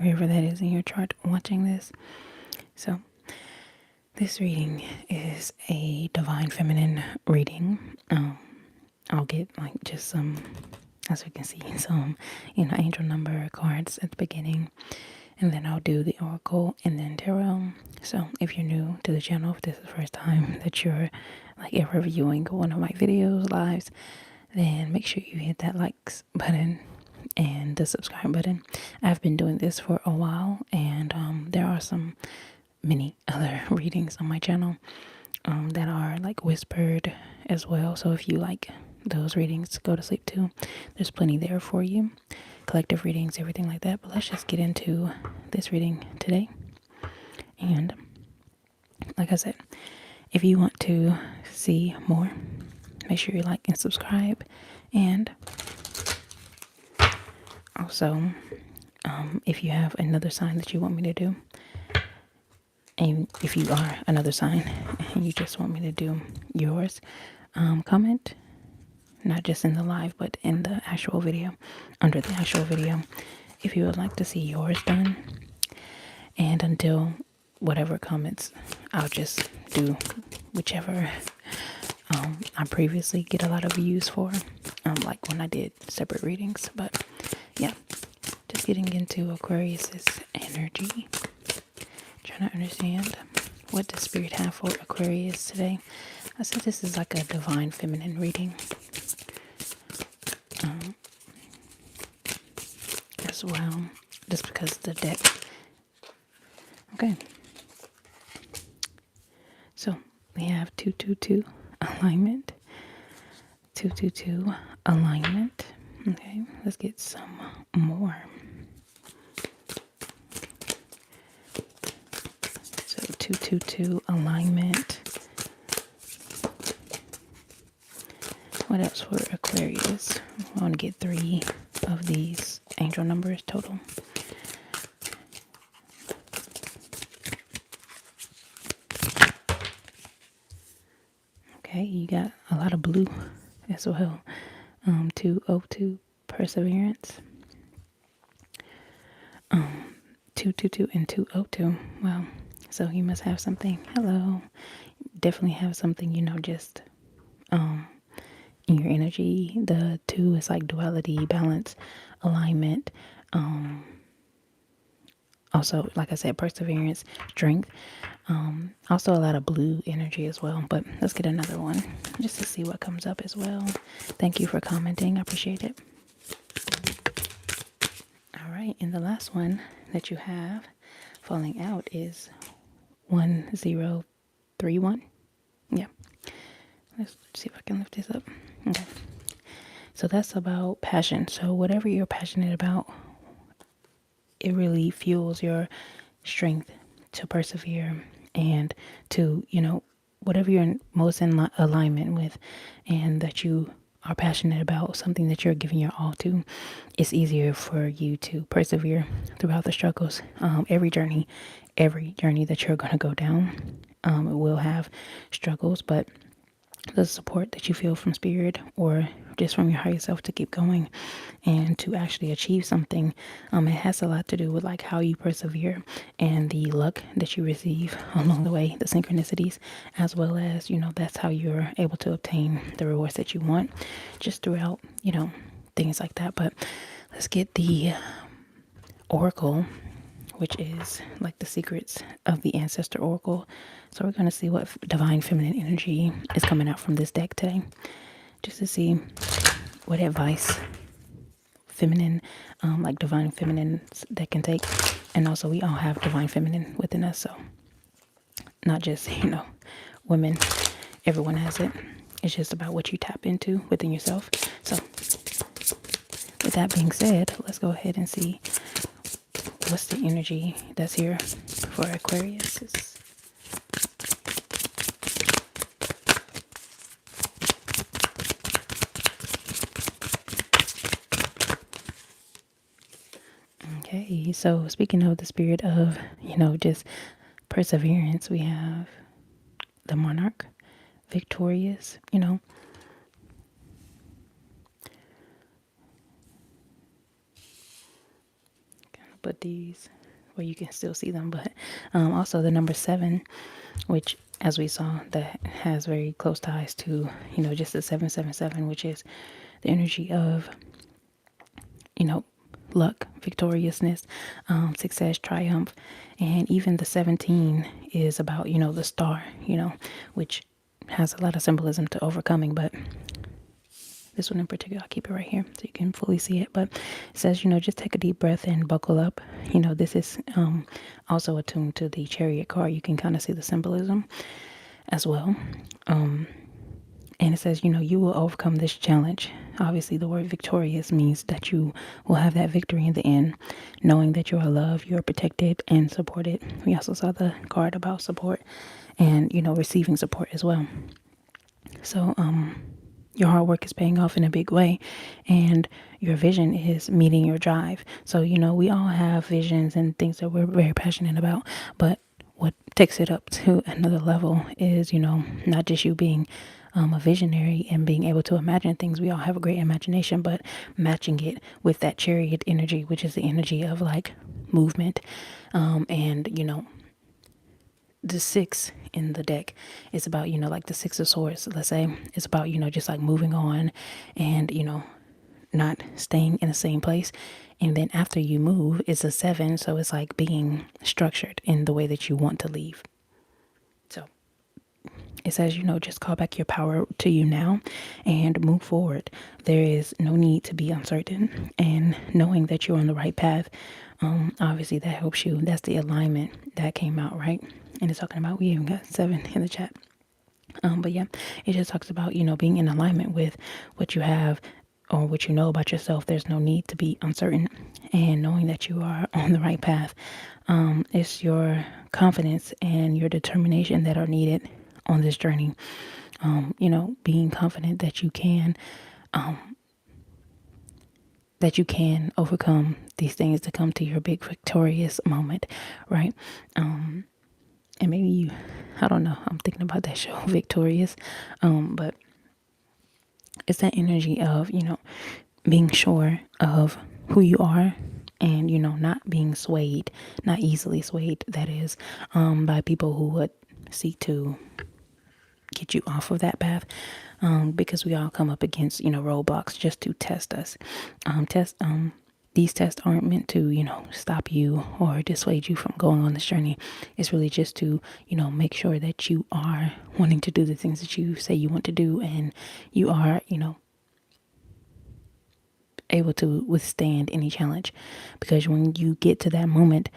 wherever that is in your chart watching this. So this reading is a divine feminine reading. I'll get like just some, as you can see, some, angel number cards at the beginning. And then I'll do the oracle and then tarot. So if you're new to the channel, if this is the first time that you're like ever viewing one of my videos, lives, then make sure you hit that likes button and the subscribe button. I've been doing this for a while, and there are many other readings on my channel that are like whispered as well. So if you like those readings, go to sleep too. There's plenty there for you. Collective readings, everything like that. But let's just get into this reading today. And like I said, if you want to see more, make sure you like and subscribe. And also, if you have another sign that you want me to do, and if you are another sign and you just want me to do yours, comment, not just in the live, but in the actual video, under the actual video, if you would like to see yours done. And until whatever comments, I'll just do whichever I previously get a lot of views for, like when I did separate readings. But yeah, just getting into Aquarius's energy, trying to understand what does spirit have for Aquarius today. I said this is like a divine feminine reading as well, just because the deck. Okay, so we have 222 alignment, 222 alignment. Okay, let's get some more. So 222 alignment. What else for Aquarius? I want to get 3 of these angel numbers total. Okay, you got a lot of blue as well. 202 perseverance. 222 and 202. Wow. So you must have something. Hello. Definitely have something, just in your energy. The 2 is like duality, balance, alignment. Also, like I said, perseverance, strength. Also a lot of blue energy as well. But let's get another one just to see what comes up as well. Thank you for commenting. I appreciate it. All right, and the last one that you have falling out is 1031. Yeah. Let's see if I can lift this up. Okay. So that's about passion. So whatever you're passionate about, it really fuels your strength to persevere and to, whatever you're most in alignment with and that you are passionate about, something that you're giving your all to, it's easier for you to persevere throughout the struggles. Every journey that you're going to go down, it will have struggles, but the support that you feel from spirit or just from your higher self to keep going and to actually achieve something, it has a lot to do with like how you persevere and the luck that you receive along the way, the synchronicities, as well as that's how you're able to obtain the rewards that you want just throughout things like that. But let's get the oracle, which is like the secrets of the ancestor oracle. So we're going to see what divine feminine energy is coming out from this deck today, just to see what advice feminine, like divine feminine that can take. And also we all have divine feminine within us. So not just, women, everyone has it. It's just about what you tap into within yourself. So with that being said, let's go ahead and see what's the energy that's here for Aquarius. Okay, so speaking of the spirit of, just perseverance, we have the monarch, victorious, kind of put these where you can still see them. But also the number 7, which as we saw, that has very close ties to, just the 777, which is the energy of, you know, luck, victoriousness, success, triumph. And even the 17 is about, the star, which has a lot of symbolism to overcoming. But this one in particular, I'll keep it right here so you can fully see it. But it says, just take a deep breath and buckle up. This is also attuned to the Chariot card. You can kind of see the symbolism as well. And it says, you will overcome this challenge. Obviously, the word victorious means that you will have that victory in the end, knowing that you are loved, you are protected and supported. We also saw the card about support and, receiving support as well. So, your hard work is paying off in a big way, and your vision is meeting your drive. So, we all have visions and things that we're very passionate about, but what takes it up to another level is, not just you being a visionary and being able to imagine things. We all have a great imagination, but matching it with that chariot energy, which is the energy of like movement, and, the 6 in the deck is about, like the 6 of swords, let's say. It's about, just like moving on and, not staying in the same place. And then after you move, it's a 7. So it's like being structured in the way that you want to leave. So it says, just call back your power to you now and move forward. There is no need to be uncertain, and knowing that you're on the right path. Obviously that helps you. That's the alignment that came out, right? And it's talking about, we even got 7 in the chat. But yeah, it just talks about, being in alignment with what you have or what you know about yourself. There's no need to be uncertain, and knowing that you are on the right path. It's your confidence and your determination that are needed on this journey. Being confident that you can overcome these things to come to your big victorious moment, right? And maybe I don't know, I'm thinking about that show, Victorious. But it's that energy of, being sure of who you are and, not being swayed, not easily swayed, that is, by people who would seek to get you off of that path. Because we all come up against, roadblocks just to test us. These tests aren't meant to, stop you or dissuade you from going on this journey. It's really just to, make sure that you are wanting to do the things that you say you want to do, and you are, able to withstand any challenge. Because when you get to that moment,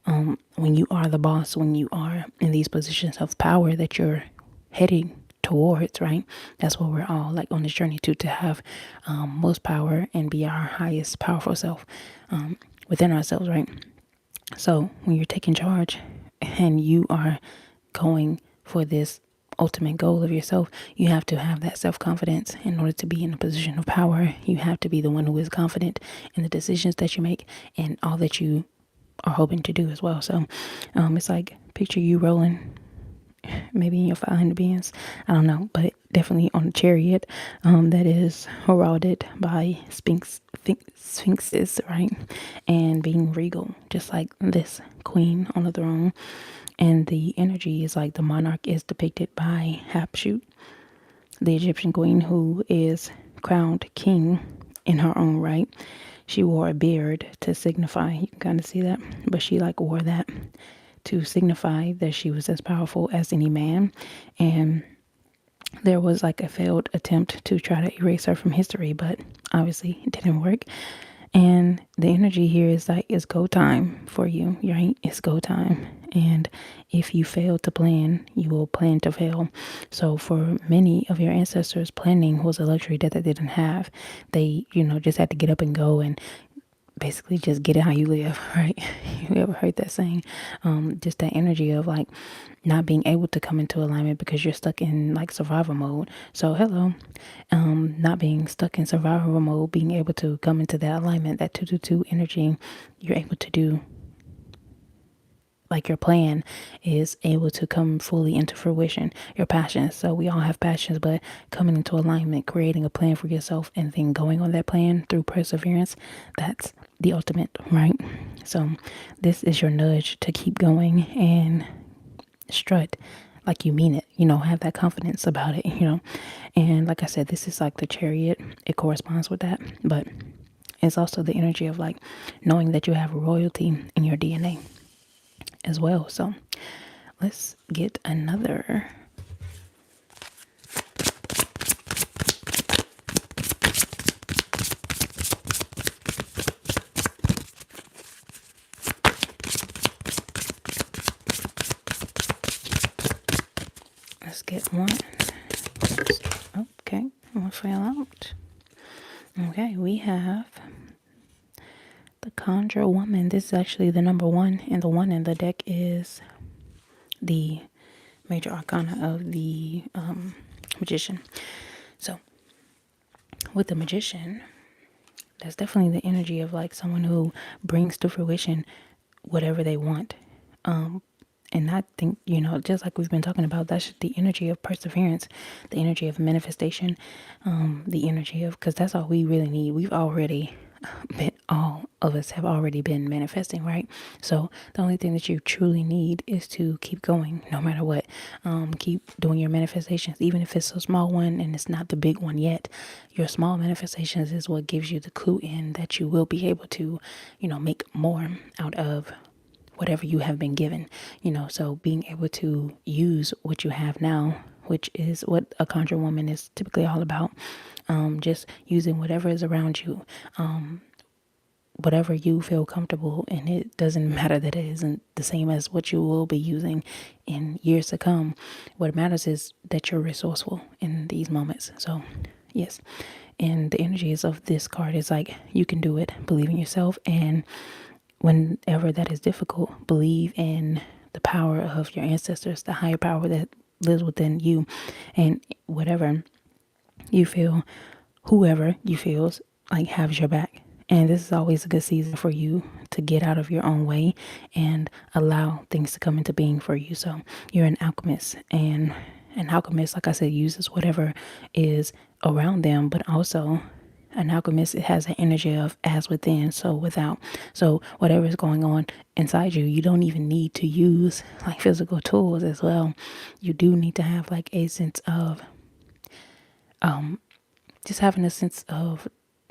when you are the boss, when you are in these positions of power that you're heading towards, right? That's what we're all like on this journey to have most power and be our highest powerful self within ourselves, right? So when you're taking charge and you are going for this ultimate goal of yourself, you have to have that self-confidence. In order to be in a position of power, you have to be the one who is confident in the decisions that you make and all that you are hoping to do as well. So it's like, picture you rolling maybe in your 500 beings, I don't know, but definitely on a chariot that is heralded by sphinxes, right? And being regal, just like this queen on the throne. And the energy is like the monarch is depicted by Hatshepsut, the Egyptian queen, who is crowned king in her own right. She wore a beard to signify, you can kind of see that, but she like wore that to signify that she was as powerful as any man. And there was like a failed attempt to try to erase her from history, but obviously it didn't work. And the energy here is like, it's go time for you, right? It's go time. And if you fail to plan, you will plan to fail. So for many of your ancestors, planning was a luxury that they didn't have. They, just had to get up and go and basically just get it how you live, right? You ever heard that saying? Just that energy of like not being able to come into alignment because you're stuck in like survival mode. So hello, not being stuck in survival mode, being able to come into that alignment, that 222 energy, you're able to do like your plan is able to come fully into fruition, your passions. So we all have passions, but coming into alignment, creating a plan for yourself, and then going on that plan through perseverance, that's the ultimate, right? So this is your nudge to keep going and strut like you mean it, have that confidence about it. And like I said, this is like the chariot, it corresponds with that, but it's also the energy of like knowing that you have royalty in your DNA as well. So let's get another. Let's get one. Okay, one fell out. Okay, we have the Conjure Woman. This is actually the number one, and the one in the deck is the major arcana of the Magician. So with the Magician, that's definitely the energy of like someone who brings to fruition whatever they want. And I think, just like we've been talking about, that's the energy of perseverance, the energy of manifestation, the energy of, because that's all we really need. We've already been, all of us have already been manifesting, right? So the only thing that you truly need is to keep going no matter what. Keep doing your manifestations, even if it's a small one and it's not the big one yet. Your small manifestations is what gives you the clue in that you will be able to, make more out of whatever you have been given, so being able to use what you have now, which is what a conjure woman is typically all about. Just using whatever is around you, whatever you feel comfortable, and it doesn't matter that it isn't the same as what you will be using in years to come. What matters is that you're resourceful in these moments. So yes, and the energies of this card is like, you can do it, believe in yourself, and whenever that is difficult, believe in the power of your ancestors, the higher power that lives within you, and whatever you feel, whoever you feels like has your back. And this is always a good season for you to get out of your own way and allow things to come into being for you. So you're an alchemist, and an alchemist, like I said, uses whatever is around them, but also an alchemist, it has an energy of as within, so without. So whatever is going on inside you, you don't even need to use like physical tools as well. You do need to have like a sense of just having a sense of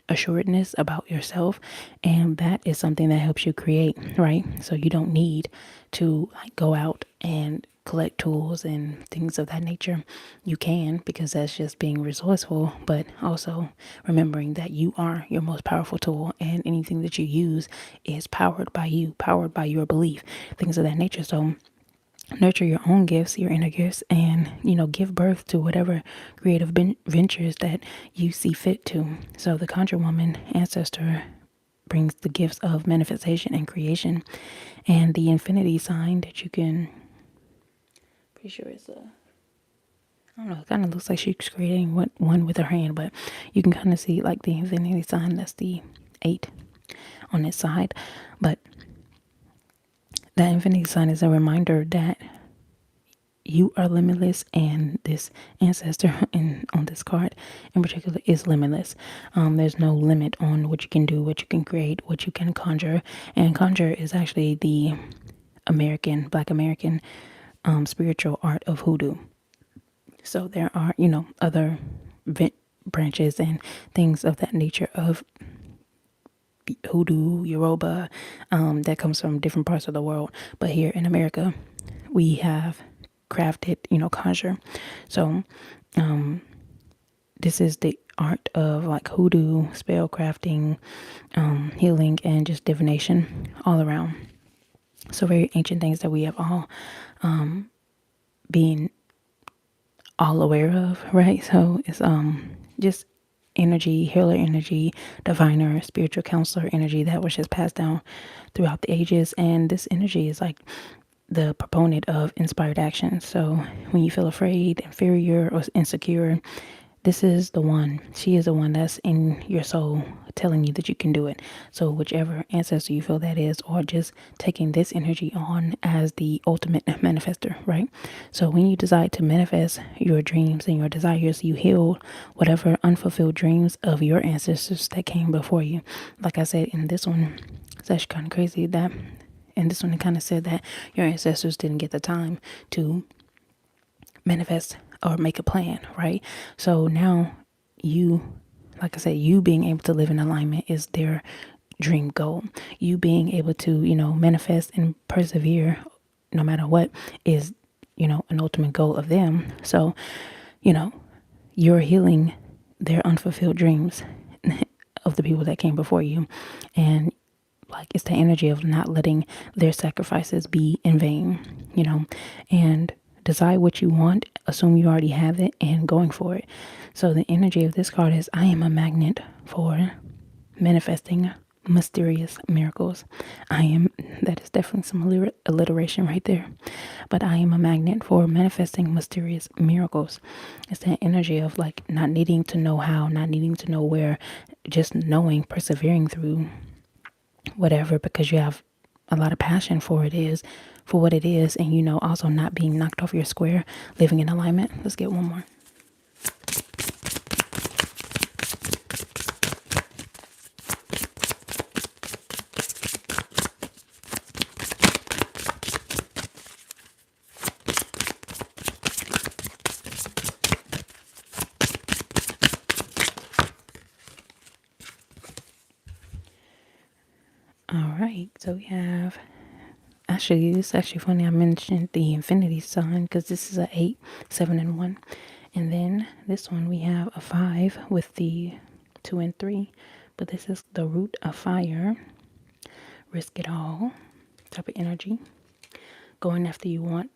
assuredness about yourself, and that is something that helps you create, right? So you don't need to like go out and collect tools and things of that nature. You can, because that's just being resourceful, but also remembering that you are your most powerful tool, and anything that you use is powered by you, powered by your belief, things of that nature. So nurture your own gifts, your inner gifts, and give birth to whatever creative ventures that you see fit to. So the conjure woman ancestor brings the gifts of manifestation and creation, and the infinity sign that you can, pretty sure it's a, I don't know, it kind of looks like she's creating one with her hand, but you can kind of see like the infinity sign, that's the 8 on this side. But that infinity sign is a reminder that you are limitless, and this ancestor on this card in particular is limitless. There's no limit on what you can do, what you can create, what you can conjure. And conjure is actually the Black American spiritual art of hoodoo. So there are, other branches and things of that nature of hoodoo, Yoruba, that comes from different parts of the world. But here in America, we have crafted, conjure. So this is the art of like hoodoo, spell crafting, healing, and just divination all around. So very ancient things that we have all been all aware of, right? So it's just energy, healer energy, diviner, spiritual counselor energy that was just passed down throughout the ages. And this energy is like the proponent of inspired action. So when you feel afraid, inferior, or insecure, this is the one. She is the one that's in your soul telling you that you can do it. So whichever ancestor you feel that is, or just taking this energy on as the ultimate manifester, right? So when you decide to manifest your dreams and your desires, you heal whatever unfulfilled dreams of your ancestors that came before you. Like I said in this one, it's actually kind of crazy that in this one it kind of said that your ancestors didn't get the time to manifest or make a plan, right? So now you, like I said, you being able to live in alignment is their dream goal. You being able to, manifest and persevere no matter what is, an ultimate goal of them. So, you know, you're healing their unfulfilled dreams of the people that came before you. And like it's the energy of not letting their sacrifices be in vain, and decide what you want, assume you already have it, and going for it. So the energy of this card is I am a magnet for manifesting mysterious miracles. That is definitely some alliteration right there. But I am a magnet for manifesting mysterious miracles. It's that energy of like not needing to know how, not needing to know where, just knowing, persevering through whatever because you have a lot of passion for what it is, and also not being knocked off your square, living in alignment. Let's get one more. All right, so we have it's actually funny I mentioned the infinity sign because this is a 8, 7, and 1. And then this one we have a 5 with the 2 and 3. But this is the root of fire. Risk it all type of energy. Going after you want.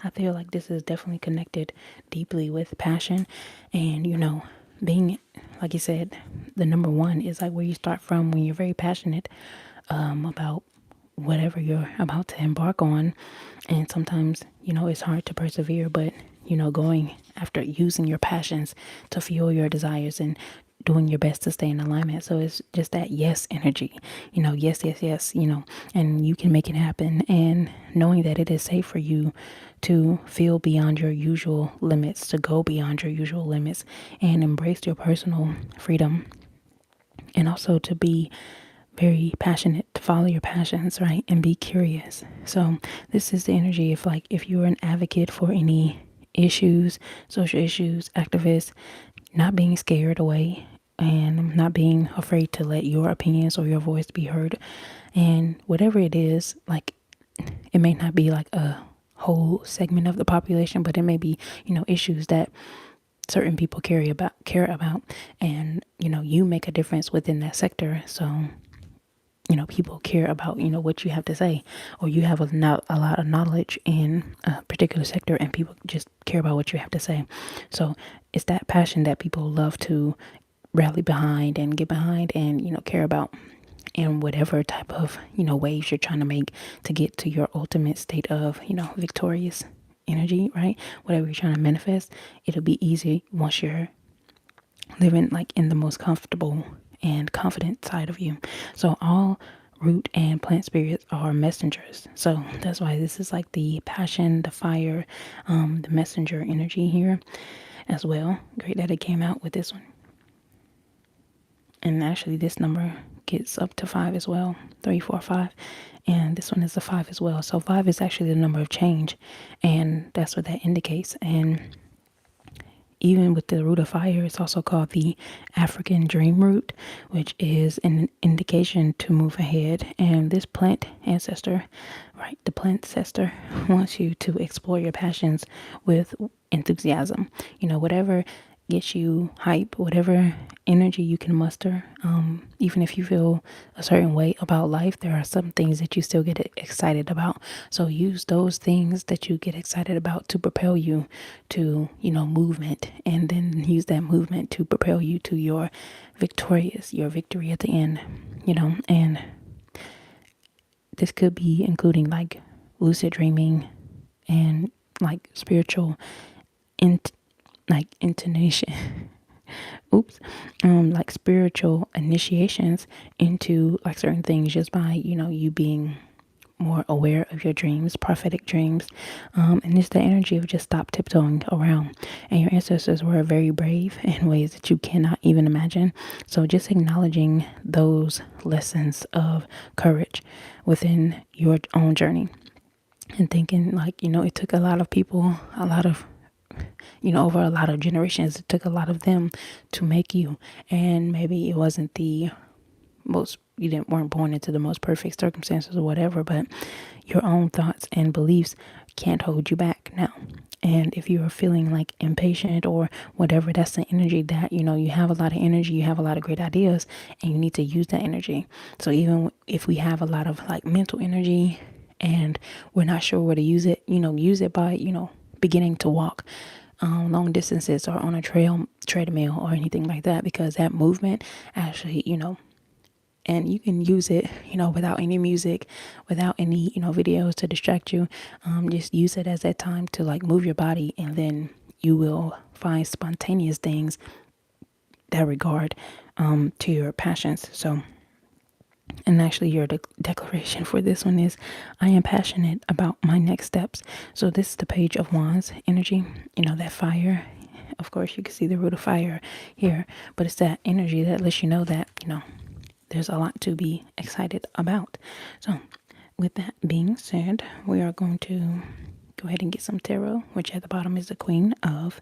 I feel like this is definitely connected deeply with passion. And, being, like you said, the number one is like where you start from when you're very passionate about whatever you're about to embark on. And sometimes, it's hard to persevere, but, going after using your passions to fuel your desires and doing your best to stay in alignment. So it's just that yes energy, yes, yes, yes, and you can make it happen. And knowing that it is safe for you to feel beyond your usual limits, to go beyond your usual limits and embrace your personal freedom. And also to be very passionate, to follow your passions, right? And be curious. So this is the energy of like, if you're an advocate for any issues, social issues, activists, not being scared away and not being afraid to let your opinions or your voice be heard. And whatever it is, like it may not be like a whole segment of the population, but it may be, issues that certain people care about, and you make a difference within that sector. So people care about, what you have to say, or you have a lot of knowledge in a particular sector and people just care about what you have to say. So it's that passion that people love to rally behind and get behind and, care about in whatever type of, waves you're trying to make to get to your ultimate state of, victorious energy, right? Whatever you're trying to manifest, it'll be easy once you're living like in the most comfortable and confident side of you. So all root and plant spirits are messengers. So that's why this is like the passion, the fire, the messenger energy here as well. Great that it came out with this one. And actually this number gets up to 5 as well. 3, 4, 5. And this one is a 5 as well. So 5 is actually the number of change. And that's what that indicates. And even with the root of fire, it's also called the African dream root, which is an indication to move ahead. And this plant ancestor, right, the plant ancestor wants you to explore your passions with enthusiasm. Whatever gets you hype, whatever energy you can muster. Even if you feel a certain way about life, there are some things that you still get excited about. So use those things that you get excited about to propel you to, movement, and then use that movement to propel you to your victory at the end, and this could be including like lucid dreaming and like spiritual like intonation oops, like spiritual initiations into like certain things just by, you being more aware of your dreams, prophetic dreams. And it's the energy of just stop tiptoeing around. And your ancestors were very brave in ways that you cannot even imagine. So just acknowledging those lessons of courage within your own journey and thinking like, it took a lot of people, a lot of over a lot of generations, it took a lot of them to make you. And maybe it wasn't the most, weren't born into the most perfect circumstances or whatever, but your own thoughts and beliefs can't hold you back now. And if you are feeling like impatient or whatever, that's the energy that, you have a lot of energy, you have a lot of great ideas, and you need to use that energy. So even if we have a lot of like mental energy and we're not sure where to use it, use it by, beginning to walk long distances or on a treadmill or anything like that, because that movement actually, and you can use it, without any music, without any, videos to distract you. Just use it as that time to like move your body, and then you will find spontaneous things that regard to your passions. So, and actually your declaration for this one is, I am passionate about my next steps. So this is the Page of Wands energy, that fire. Of course, you can see the root of fire here, but it's that energy that lets you know that, there's a lot to be excited about. So with that being said, we are going to go ahead and get some tarot, which at the bottom is the Queen of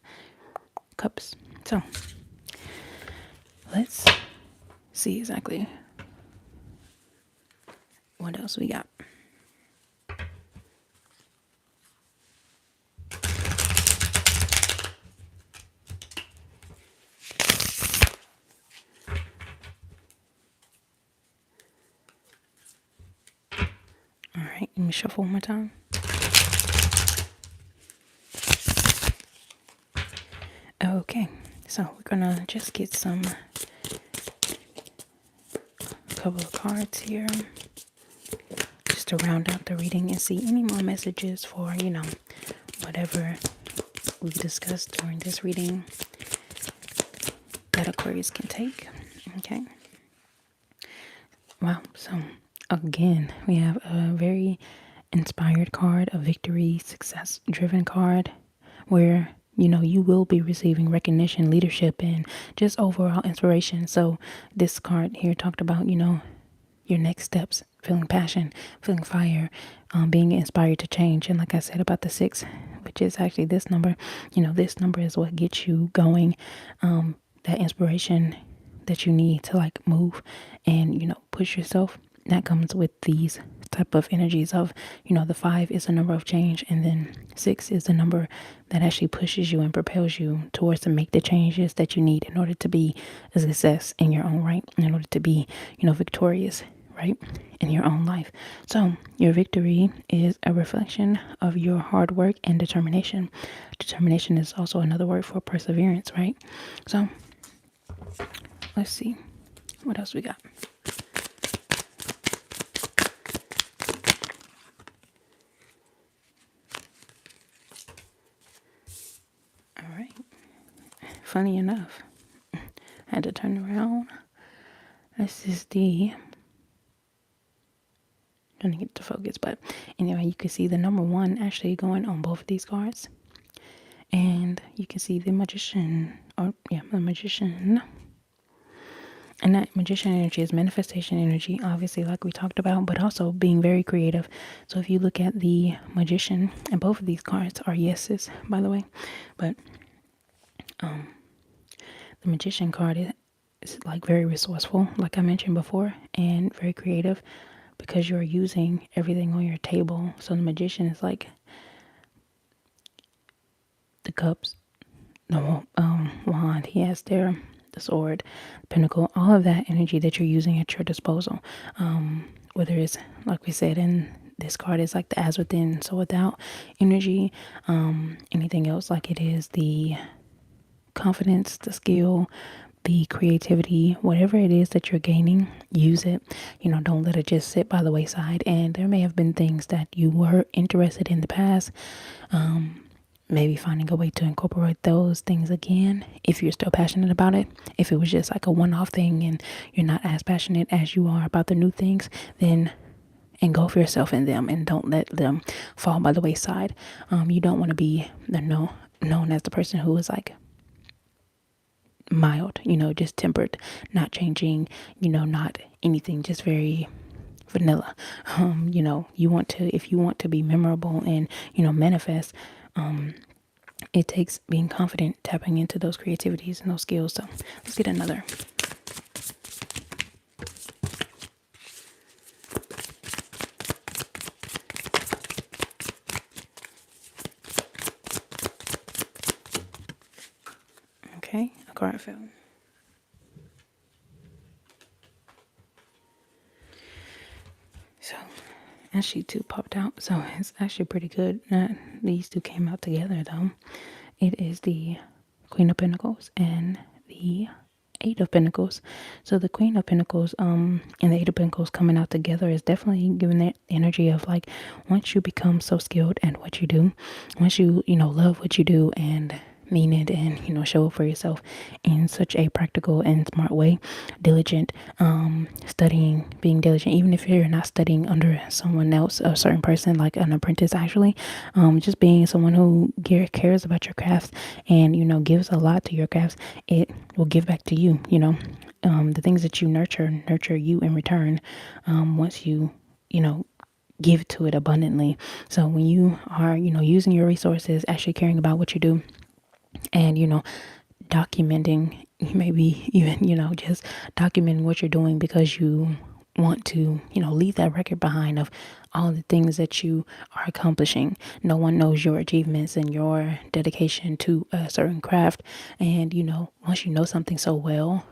Cups. So let's see exactly what else we got. All right, let me shuffle one more time. Okay, so we're gonna just get some couple of cards here just to round out the reading and see any more messages for, whatever we discussed during this reading that Aquarius can take. Okay. Wow. So again, we have a very inspired card, a victory, success driven card where, you will be receiving recognition, leadership, and just overall inspiration. So this card here talked about, your next steps, feeling passion, feeling fire, being inspired to change. And like I said about the 6, which is actually this number, this number is what gets you going. That inspiration that you need to like move and, push yourself. That comes with these type of energies of, the 5 is a number of change, and then 6 is the number that actually pushes you and propels you towards to make the changes that you need in order to be a success in your own right, in order to be, victorious, right, in your own life. So your victory is a reflection of your hard work and determination. Determination is also another word for perseverance, right? So let's see what else we got. All right. Funny enough, I had to turn around. This is trying to get to focus, but anyway, you can see the number 1 actually going on both of these cards, and you can see the magician, the magician. And that magician energy is manifestation energy, obviously, like we talked about, but also being very creative. So if you look at the magician, and both of these cards are yeses, by the way, but the magician card is like very resourceful, like I mentioned before, and very creative because you're using everything on your table. So the magician is like the cups, the wand, he has there, the sword, the pentacle, all of that energy that you're using at your disposal. Whether it's, like we said, in this card is like the as within, so without energy, anything else, like it is the confidence, the skill, the creativity, whatever it is that you're gaining, use it. Don't let it just sit by the wayside. And there may have been things that you were interested in the past, maybe finding a way to incorporate those things again if you're still passionate about it. If it was just like a one-off thing and you're not as passionate as you are about the new things, then engulf yourself in them and don't let them fall by the wayside. You don't want to be known as the person who is like mild, just tempered, not changing, not anything, just very vanilla. You want to, if you want to be memorable and, manifest, it takes being confident, tapping into those creativities and those skills. So let's get another. Okay, a card fell. So, and she too popped out. So it's actually pretty good. These two came out together though. It is the Queen of Pentacles and the Eight of Pentacles. So the Queen of Pentacles and the Eight of Pentacles coming out together is definitely giving that energy of like, once you become so skilled at what you do, once you love what you do and mean it, and show up for yourself in such a practical and smart way, diligent, studying, being diligent, even if you're not studying under someone else, a certain person like an apprentice actually, just being someone who cares about your crafts and gives a lot to your crafts, it will give back to you. The things that you nurture you in return, once you give to it abundantly. So when you are using your resources, actually caring about what you do, and documenting, maybe even just documenting what you're doing because you want to leave that record behind of all the things that you are accomplishing. No one knows your achievements and your dedication to a certain craft, and once you know something so well,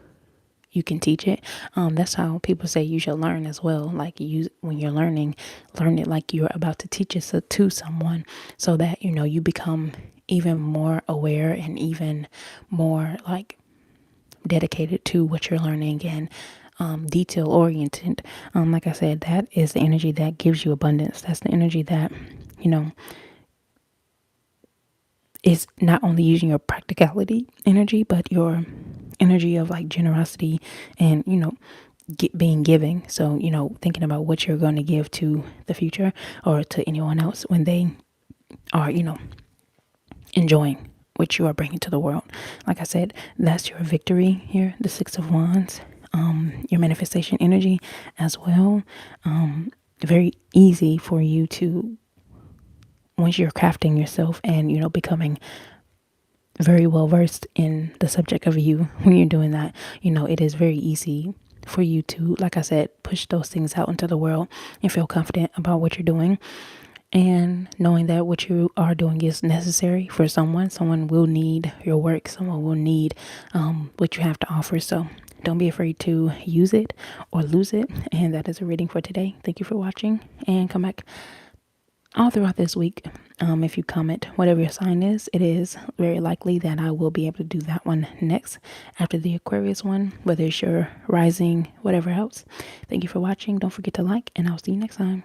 you can teach it. That's how people say you should learn as well. Like, when you're learning, learn it like you're about to teach it to someone, so that you become even more aware and even more like dedicated to what you're learning, and detail oriented. Like I said, that is the energy that gives you abundance. That's the energy that is not only using your practicality energy, but your energy of like generosity and being giving. So thinking about what you're going to give to the future or to anyone else when they are enjoying what you are bringing to the world. Like I said, that's your victory here, the Six of Wands. Your manifestation energy as well. Very easy for you to, once you're crafting yourself and becoming very well versed in the subject of you, when you're doing that, it is very easy for you to, like I said, push those things out into the world and feel confident about what you're doing, and knowing that what you are doing is necessary for someone. Someone will need your work. Someone will need what you have to offer. So don't be afraid to use it or lose it. And that is a reading for today. Thank you for watching, and come back all throughout this week. If you comment whatever your sign is, it is very likely that I will be able to do that one next after the Aquarius one, whether it's your rising, whatever else. Thank you for watching. Don't forget to like, and I'll see you next time.